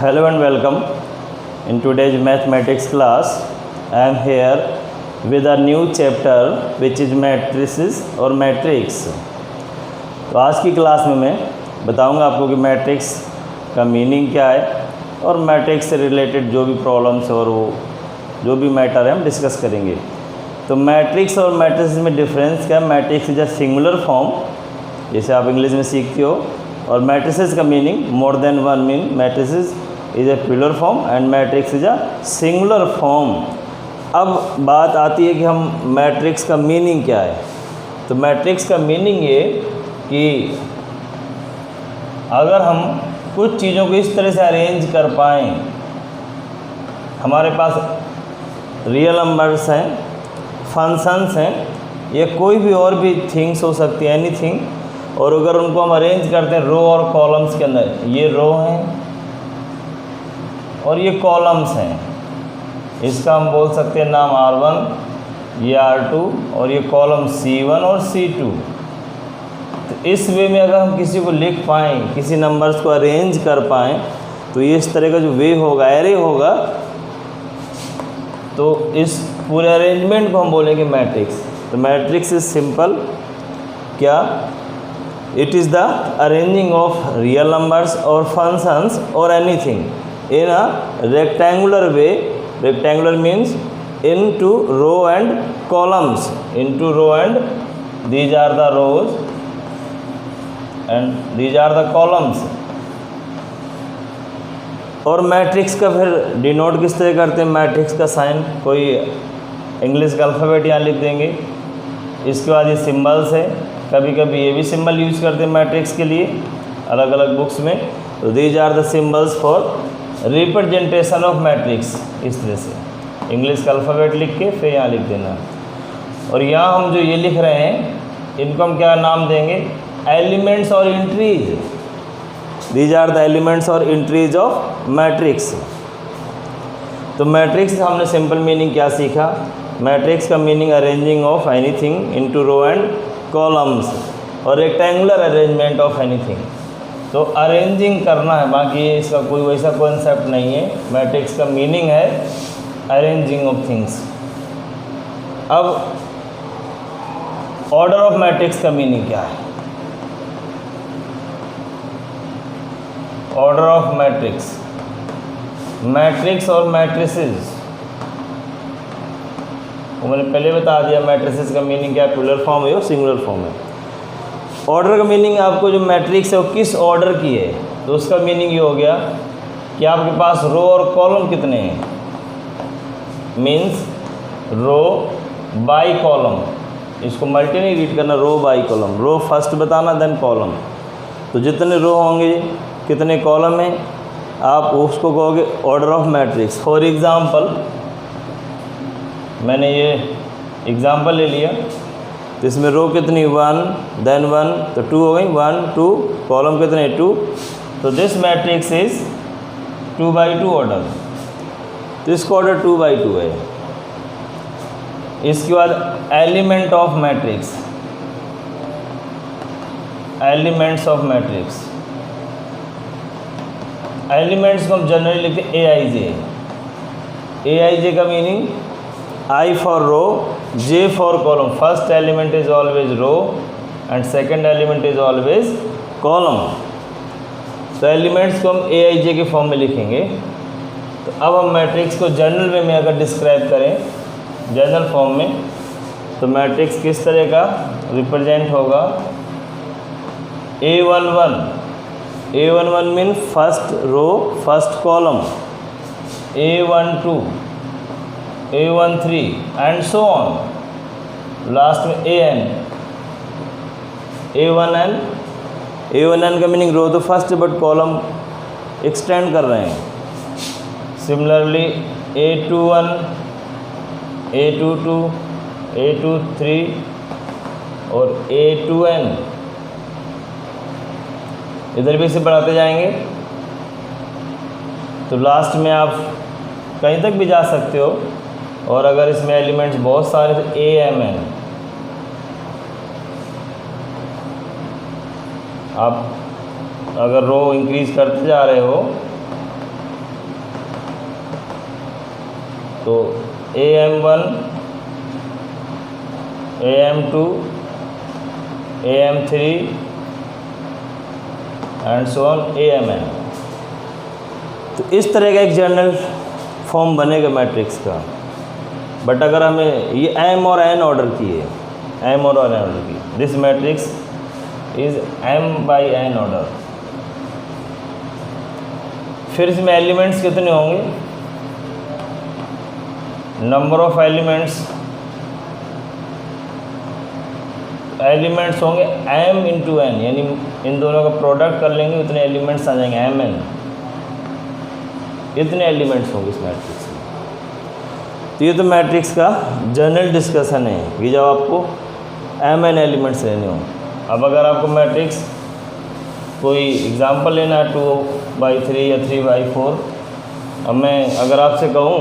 Hello and welcome. In today's mathematics class, I am here with a new chapter which is matrices और matrix. तो आज की class में मैं बताऊंगा आपको कि मैट्रिक्स का मीनिंग क्या है और मैट्रिक्स से रिलेटेड जो भी प्रॉब्लम्स और वो जो भी मैटर है हम डिस्कस करेंगे। तो मैट्रिक्स और मैट्रिसेस में डिफरेंस क्या है? Matrix is a singular form, जैसे आप इंग्लिश में सीखते हो, और मैट्रिसेस का meaning more than one mean matrices is a plural form and matrix is a singular form. अब बात आती है कि हम मैट्रिक्स का मीनिंग क्या है। तो मैट्रिक्स का मीनिंग ये कि अगर हम कुछ चीज़ों को इस तरह से अरेंज कर पाएँ, हमारे पास रियल नंबर्स हैं, फंक्शंस हैं, या कोई भी और भी थिंग्स हो सकती है, एनीथिंग, और अगर उनको हम अरेंज करते हैं रो और कॉलम्स के अंदर, ये रो हैं और ये कॉलम्स हैं, इसका हम बोल सकते हैं नाम R1, ये R2 और ये कॉलम C1 और C2। तो इस वे में अगर हम किसी को लिख पाएँ, किसी नंबर्स को अरेंज कर पाएँ, तो ये इस तरह का जो वे होगा, एरे होगा, तो इस पूरे अरेंजमेंट को हम बोलेंगे मैट्रिक्स। तो मैट्रिक्स इज सिंपल क्या? It is the arranging of real numbers और फंक्शंस और anything in a rectangular way. Rectangular means into row and columns, into row and these are the rows and these are the columns। और matrix का फिर denote किस तरह करते हैं? Matrix का साइन कोई इंग्लिश का अल्फ़ाबेट यहाँ लिख देंगे, इसके बाद ये सिंबल्स है, कभी कभी ये भी सिंबल यूज़ करते हैं मैट्रिक्स के लिए अलग अलग बुक्स में। तो these are the symbols for representation of matrix. इस तरह से इंग्लिश का अल्फ़ाबेट लिख के फिर यहाँ लिख देना। और यहाँ हम जो ये लिख रहे हैं, इनको हम क्या नाम देंगे? एलिमेंट्स और entries. These are the elements और एंट्रीज ऑफ मैट्रिक्स। तो मैट्रिक्स हमने सिंपल मीनिंग क्या सीखा? मैट्रिक्स का meaning arranging of anything into row and columns और रेक्टेंगुलर अरेंजमेंट ऑफ एनीथिंग। तो अरेंजिंग करना है, बाकी इसका कोई वैसा कॉन्सेप्ट नहीं है। मैट्रिक्स का मीनिंग है अरेंजिंग ऑफ थिंग्स। अब ऑर्डर ऑफ मैट्रिक्स का मीनिंग क्या है? ऑर्डर ऑफ मैट्रिक्स, मैट्रिक्स और मैट्रिसेस वो मैंने पहले बता दिया। मैट्रिसेस का मीनिंग क्या है? प्लूरल फॉर्म है और सिंगुलर फॉर्म है। ऑर्डर का मीनिंग आपको जो मैट्रिक्स है वो किस ऑर्डर की है, तो उसका मीनिंग ये हो गया कि आपके पास रो और कॉलम कितने हैं। मीन्स रो बाई कॉलम, इसको मल्टी नहीं रीड करना, रो बाई कॉलम। रो फर्स्ट बताना देन कॉलम। तो जितने रो होंगे कितने कॉलम हैं, आप उसको कहोगे order of matrix. For example मैंने ये एग्ज़ाम्पल ले लिया, तो इसमें रो कितनी? 1 देन 1, तो 2 हो गई, 1 2, कॉलम कितने? 2। तो दिस मैट्रिक्स इज 2/2 ऑर्डर। तो इसका ऑर्डर 2/2 है। इसके बाद element of matrix, elements of matrix. Elements को हम जनरली लिखते हैं AIJ। AIJ का meaning I for row, J for column. First element is always row and second element is always column. तो एलिमेंट्स को हम AIJ के फॉर्म में लिखेंगे। तो अब हम मैट्रिक्स को जनरल वे में अगर डिस्क्राइब करें, जनरल फॉर्म में, तो मैट्रिक्स किस तरह का रिप्रेजेंट होगा? A11 mean first row first column, A12 A13 and so on, last में A1n का मीनिंग रो तो फर्स्ट बट कॉलम एक्सटेंड कर रहे हैं। सिमिलरली A21 A22 A23 और A2n, इधर भी इसे बढ़ाते जाएंगे। तो लास्ट में आप कहीं तक भी जा सकते हो, और अगर इसमें एलिमेंट्स बहुत सारे तो AMN। आप अगर रो इंक्रीज करते जा रहे हो तो AM1, AM2, AM3 and so on AMN। तो इस तरह का एक जनरल फॉर्म बनेगा मैट्रिक्स का। बट अगर हमें ये M और N ऑर्डर की है, M और N ऑर्डर की, this matrix is M/N order. फिर इसमें एलिमेंट्स कितने होंगे? नंबर ऑफ एलिमेंट्स होंगे M इंटू N, यानी इन दोनों का प्रोडक्ट कर लेंगे उतने एलिमेंट्स आ जाएंगे MN। इतने एलिमेंट्स होंगे इस मैट्रिक्स में। तो ये तो मैट्रिक्स का जनरल डिस्कशन है कि जब आपको MN एलिमेंट्स लेने हों। अब अगर आपको मैट्रिक्स कोई एग्जांपल लेना है 2/3 या 3/4, अब मैं अगर आपसे कहूँ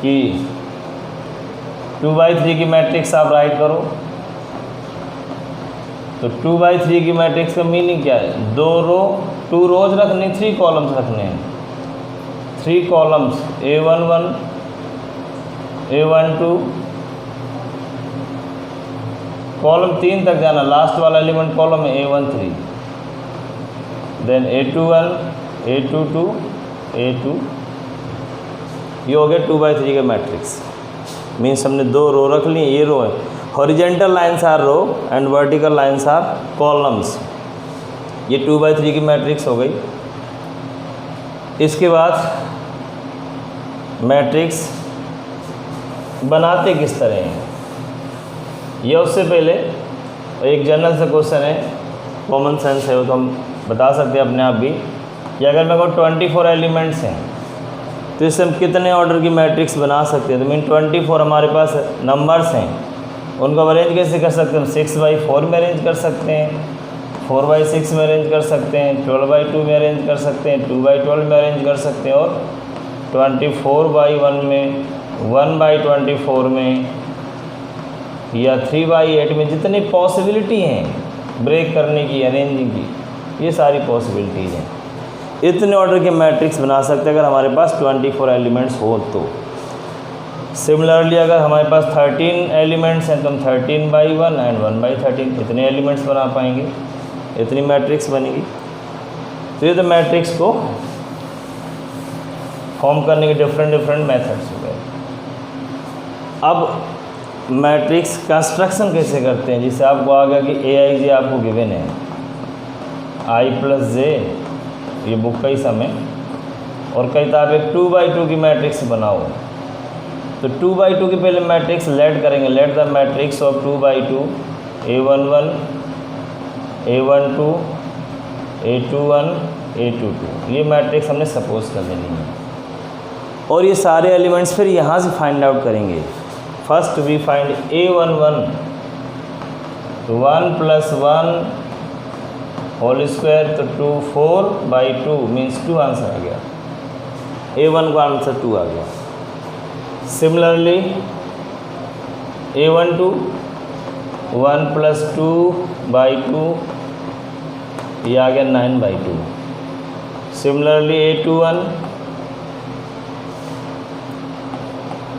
कि 2/3 की मैट्रिक्स आप राइट करो, तो 2/3 की मैट्रिक्स का मीनिंग क्या है? 2 रोज रखने, 3 कॉलम्स रखने हैं। 3 कॉलम्स A11, A12, कॉलम 3 तक जाना, लास्ट वाला एलिमेंट कॉलम है A13, then A21, A22, A2। ये हो गया 2/3 का मैट्रिक्स। मीन्स हमने 2 रो रख ली, ये रो है, horizontal lines are row and vertical lines are columns. ये 2/3 की मैट्रिक्स हो गई। इसके बाद मैट्रिक्स बनाते किस तरह हैं, ये उससे पहले एक जनरल सा क्वेश्चन है, कॉमन सेंस है, वो तो हम बता सकते हैं अपने आप भी कि अगर मेरे को 24 एलिमेंट्स हैं तो इससे हम कितने ऑर्डर की मैट्रिक्स बना सकते हैं। तो मीन 24 हमारे पास नंबर्स हैं, उनको अरेंज कैसे कर सकते हैं? हम 6/4 में अरेंज कर सकते हैं, 4/6 में अरेंज कर सकते हैं, 12/2 में अरेंज कर सकते हैं, 2/12 में अरेंज कर सकते हैं, और 24/1 में, 1/24 में, या 3/8 में। जितनी पॉसिबिलिटी हैं ब्रेक करने की, अरेंजिंग की, ये सारी पॉसिबिलिटीज़ हैं। इतने ऑर्डर के मैट्रिक्स बना सकते हैं अगर हमारे पास 24 एलिमेंट्स हो तो। सिमिलरली अगर हमारे पास 13 एलिमेंट्स हैं तो हम 13/1 एंड 1/13 इतने एलिमेंट्स बना पाएंगे, इतनी मैट्रिक्स बनेगी। तो ये तो मैट्रिक्स को फॉर्म करने के डिफरेंट मेथड्स हो गए। अब मैट्रिक्स कंस्ट्रक्शन कैसे करते हैं, जिससे आपको आ गया कि AIJ आपको गिवन है, I+J, ये बुक का ही समय, और कहता है आप एक 2/2 की मैट्रिक्स बनाओ। तो 2/2 की पहले मैट्रिक्स लेट करेंगे, let the matrix of 2/2 A11, A12, A21, A22। ये मैट्रिक्स हमने सपोज कर लेनी है, और ये सारे एलिमेंट्स फिर यहाँ से फाइंड आउट करेंगे। फर्स्ट वी फाइंड A11, तो 1 + 1 होल स्क्वायर, तो 2, 4/2 मीन्स 2 आंसर आ गया। A1 का आंसर 2 आ गया। सिमिलरली A12, 1 + 2/2, ये आ गया 9/2। सिमिलरली A21,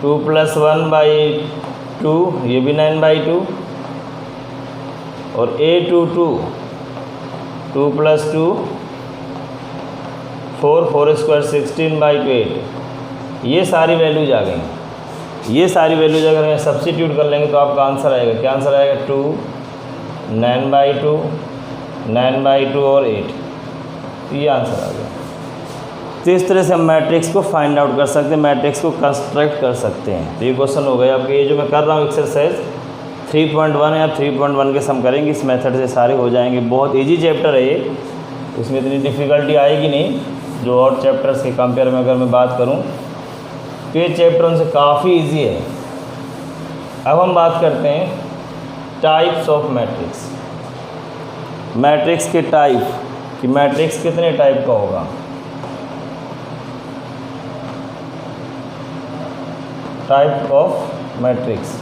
2 + 1/2, ये भी 9/2, और A22, 2 + 2, 4 स्क्वायर 16/8। ये सारी वैल्यूज आ गई। ये सारी वैल्यूज अगर मैं सब्स्टिट्यूट कर लेंगे तो आपका आंसर आएगा, क्या आंसर आएगा? 2, 9/2, 9/2 और 8। तो ये आंसर आ गया। तो इस तरह से हम मैट्रिक्स को फाइंड आउट कर सकते हैं, मैट्रिक्स को कंस्ट्रक्ट कर सकते हैं। तो ये क्वेश्चन हो गए आपके। ये जो मैं कर रहा हूँ एक्सरसाइज 3.1 या 3.1 के सम करेंगे, इस मेथड से सारे हो जाएंगे। बहुत इजी चैप्टर है ये, इसमें इतनी डिफ़िकल्टी आएगी नहीं जो और चैप्टर्स के कंपेयर में अगर मैं बात करूं तो ये चैप्टर उनसे काफ़ी इजी है। अब हम बात करते हैं टाइप्स ऑफ मैट्रिक्स। मैट्रिक्स के टाइप, कि मैट्रिक्स कितने टाइप का होगा। टाइप ऑफ मैट्रिक्स,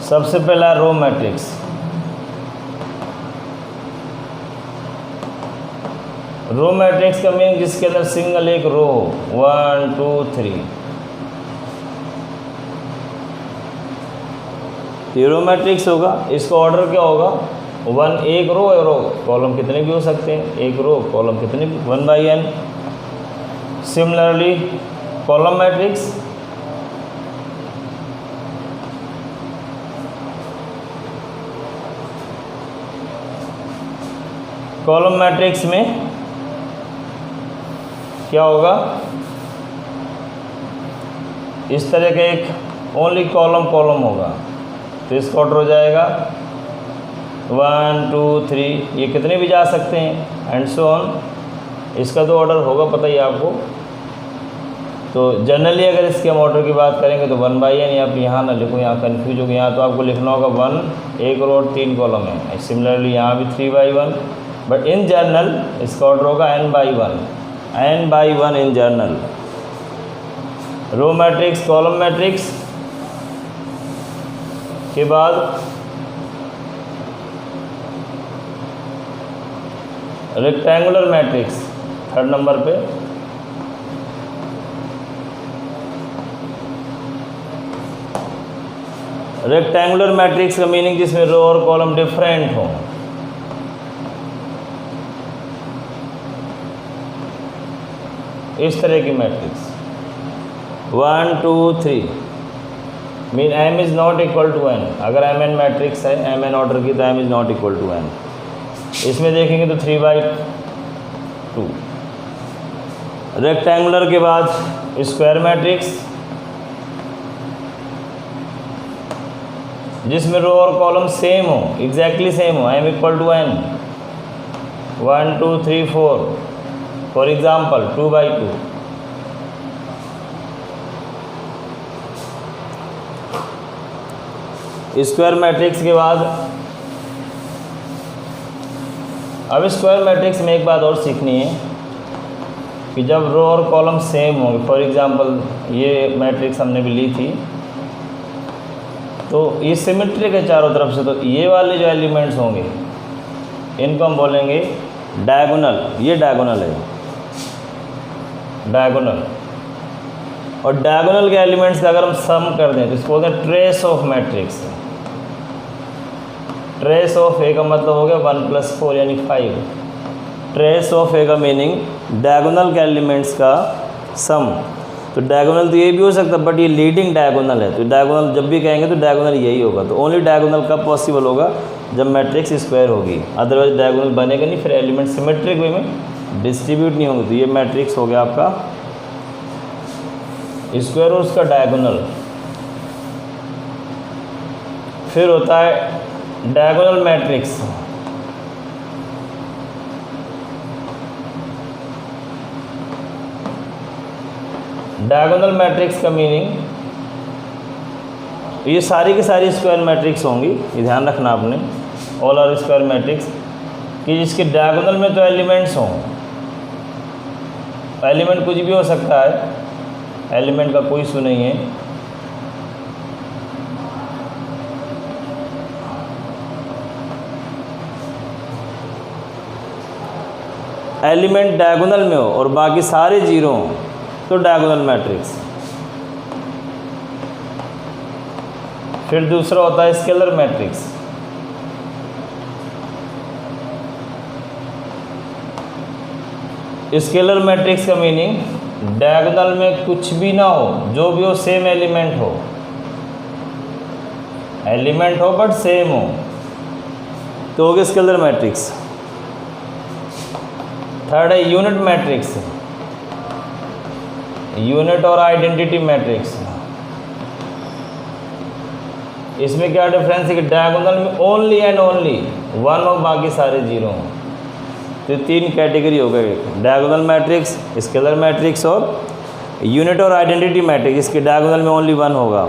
सबसे पहला रो मैट्रिक्स। रो मैट्रिक्स का मीनिंग जिसके अंदर सिंगल एक रो हो, 1 2 3, ये रो मैट्रिक्स होगा। इसका ऑर्डर क्या होगा, 1 एक रो है, रो कॉलम कितने भी हो सकते हैं, एक रो कॉलम कितने भी, 1/n। Similarly column matrix, column matrix में क्या होगा, इस तरह का एक ओनली कॉलम होगा, तो इसका ऑर्डर हो जाएगा 1 2 3, ये कितने भी जा सकते हैं एंड सो ऑन। इसका तो ऑर्डर होगा पता ही आपको। तो जनरली अगर इसके हम ऑर्डर की बात करेंगे तो 1/n, आप यहाँ ना लिखो, यहाँ कन्फ्यूज हो गया, यहाँ तो आपको लिखना होगा 1 एक रो और 3 कॉलम है। सिमिलरली यहाँ भी 3/1, बट इन जनरल इसका ऑर्डर होगा n/1 in general. Row matrix, column matrix के बाद रेक्टेंगुलर मैट्रिक्स 3rd नंबर पे। रेक्टेंगुलर मैट्रिक्स का मीनिंग जिसमें रो और कॉलम डिफरेंट हो। इस तरह की matrix 1 2 3 mean m is not equal to n। अगर mn मैट्रिक्स है, mn ऑर्डर की, तो m is not equal to n। इसमें देखेंगे तो 3/2। रेक्टेंगुलर के बाद स्क्वायर मैट्रिक्स, जिसमें रो और कॉलम सेम हो, एग्जैक्टली सेम हो, m equal to n, 1 2 3 4, for example 2/2। Square matrix के बाद अब स्क्वायर मैट्रिक्स में एक बात और सीखनी है कि जब रो और कॉलम सेम होंगे, फॉर एग्जांपल ये मैट्रिक्स हमने भी ली थी, तो ये सिमेट्रिक है चारों तरफ से, तो ये वाले जो एलिमेंट्स होंगे इनको हम बोलेंगे डायगोनल। ये डायगोनल है, डायगोनल। और डायगोनल के एलिमेंट्स का अगर हम सम कर दें तो इसको बोलते हैं trace of matrix. Trace of A का मतलब हो गया 1 + 4 यानी 5। ट्रेस ऑफ ए का मीनिंग डायगोनल के एलिमेंट्स का सम। तो डायगोनल तो ये भी हो सकता है, बट ये लीडिंग डायगोनल है, तो डायगोनल जब भी कहेंगे तो डायगोनल यही होगा। तो ओनली डायगोनल कब पॉसिबल होगा, जब मैट्रिक्स स्क्वायर होगी, अदरवाइज डायगोनल बनेगा नहीं, फिर एलिमेंट सिमेट्रिक वे में डिस्ट्रीब्यूट नहीं होंगे। तो ये मैट्रिक्स हो गया आपका स्क्वायर और उसका डायगोनल। फिर होता है डायगोनल मैट्रिक्स। डायगोनल मैट्रिक्स का मीनिंग, ये सारी की सारी स्क्वायर मैट्रिक्स होंगी, ये ध्यान रखना आपने, ऑल आर स्क्वायर मैट्रिक्स, कि जिसके डायगोनल में तो एलिमेंट्स हों। एलिमेंट कुछ भी हो सकता है, एलिमेंट का कोई इशू नहीं है। एलिमेंट डायगोनल में हो और बाकी सारे जीरो हों तो डायगोनल मैट्रिक्स। फिर दूसरा होता है स्केलर मैट्रिक्स। स्केलर मैट्रिक्स का मीनिंग डायगोनल में कुछ भी ना हो, जो भी हो सेम एलिमेंट हो, एलिमेंट हो बट सेम हो, तो हो गया स्केलर मैट्रिक्स। थर्ड है यूनिट मैट्रिक्स, यूनिट और आइडेंटिटी मैट्रिक्स। इसमें क्या डिफरेंस है कि डायगोनल में ओनली एंड ओनली 1 और बाकी सारे जीरो हों। तो 3 कैटेगरी हो गए, डायगोनल मैट्रिक्स, स्केलर मैट्रिक्स और यूनिट और आइडेंटिटी मैट्रिक्स। इसके डायगोनल में ओनली 1 होगा।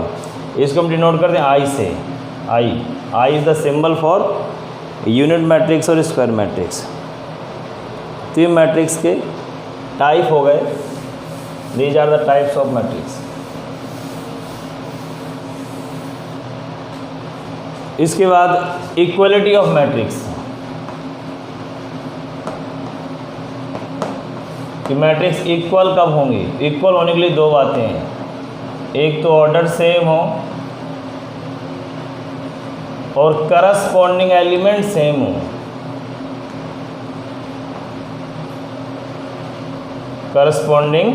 इसको हम डिनोट करते हैं आई से। I is the symbol for unit matrix और स्क्वायर मैट्रिक्स। तो ये मैट्रिक्स के टाइप हो गए, these are the types of matrix. इसके बाद इक्वलिटी ऑफ मैट्रिक्स। कि मैट्रिक्स इक्वल कब होंगी। इक्वल होने के लिए दो बातें हैं, एक तो ऑर्डर सेम हो और करस्पॉन्डिंग एलिमेंट सेम हो। करस्पॉन्डिंग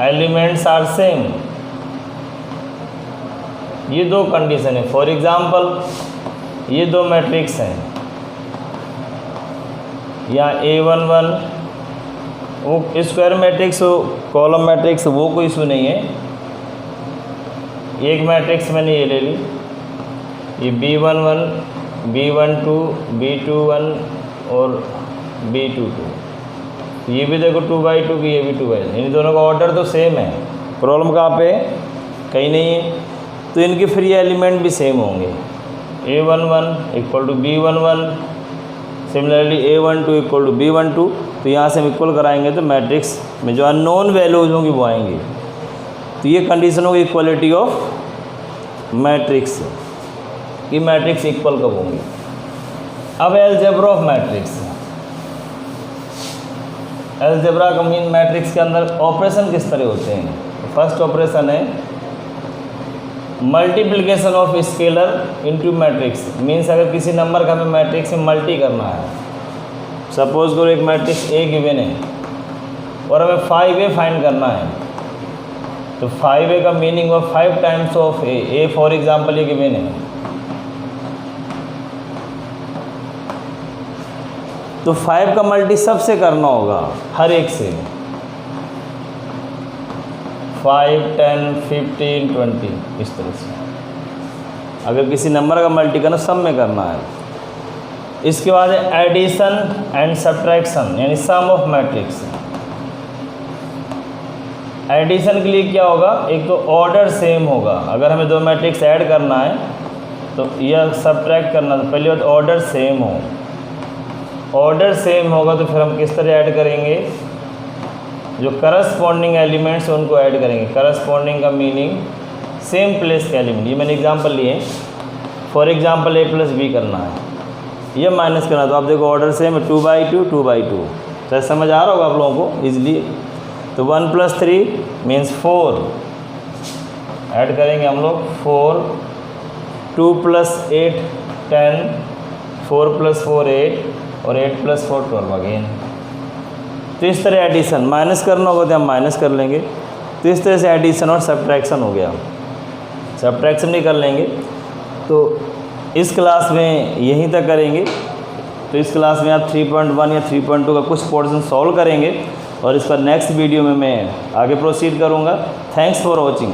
एलिमेंट्स आर सेम, ये दो कंडीशन है। फॉर एग्जांपल ये दो मैट्रिक्स हैं, या A11 वो स्क्वायर मैट्रिक्स हो, कॉलम मैट्रिक्स, वो कोई इशू नहीं है। एक मैट्रिक्स मैंने ये ले ली, ये B11, B12, B21 और B22, ये भी देखो 2/2 की, ये भी 2/2, इन दोनों का ऑर्डर तो सेम है। प्रॉब्लम कहाँ पे, कहीं नहीं है, तो इनके फ्री एलिमेंट भी सेम होंगे। A11 equal to B11, similarly A12 equal to B12। तो यहाँ से हम इक्वल कराएंगे तो मैट्रिक्स में जो अननोन वैल्यूज होंगी वो आएंगी। तो ये कंडीशन होगी इक्वलिटी ऑफ मैट्रिक्स, कि मैट्रिक्स इक्वल कब होंगी। अब अलजेब्रा ऑफ मैट्रिक्स, अलजेब्रा का मीन मैट्रिक्स के अंदर ऑपरेशन किस तरह होते हैं। फर्स्ट ऑपरेशन है multiplication of scalar into matrix, means अगर किसी नंबर का हमें मैट्रिक्स में मल्टी करना है, सपोज करो एक मैट्रिक्स A गिवन है और हमें 5A फाइंड करना है, तो 5A का meaning of 5 times of A for example ये गिवन है, तो 5 का मल्टी सबसे करना होगा, हर एक से, 5, 10, 15, 20 इस तरह से। अगर किसी नंबर का मल्टी करना सब में करना है। इसके बाद है एडिशन एंड सब्ट्रैक्शन, यानी सम ऑफ मैट्रिक्स। एडिशन के लिए क्या होगा, एक तो ऑर्डर सेम होगा, अगर हमें दो मैट्रिक्स ऐड करना है तो यह सब्ट्रैक्ट करना, तो पहले बात ऑर्डर सेम हो। ऑर्डर सेम होगा तो फिर हम किस तरह ऐड करेंगे, जो करस्पॉन्डिंग एलिमेंट्स हैं उनको ऐड करेंगे। करस्पॉन्डिंग का मीनिंग सेम प्लेस के एलिमेंट, ये मैंने एग्जांपल लिए। फॉर एग्जांपल A + B करना है, ये माइनस करना, तो आप देखो ऑर्डर सेम है, 2/2, 2/2। तो समझ आ रहा होगा आप लोगों को इजली। तो 1 + 3 मीन्स 4, ऐड करेंगे हम लोग 4, 2 + 8 10, 4 + 4 8 और 8 + 4 12 अगेन। तो इस तरह एडिशन माइनस करना होगा तो हम माइनस कर लेंगे। तो इस तरह से एडिशन और सब्ट्रैक्शन हो गया, सब्ट्रैक्शन नहीं कर लेंगे। तो इस क्लास में यहीं तक करेंगे। तो इस क्लास में आप 3.1 या 3.2 का कुछ पोर्शन सॉल्व करेंगे और इसका नेक्स्ट वीडियो में मैं आगे प्रोसीड करूँगा। Thanks for watching.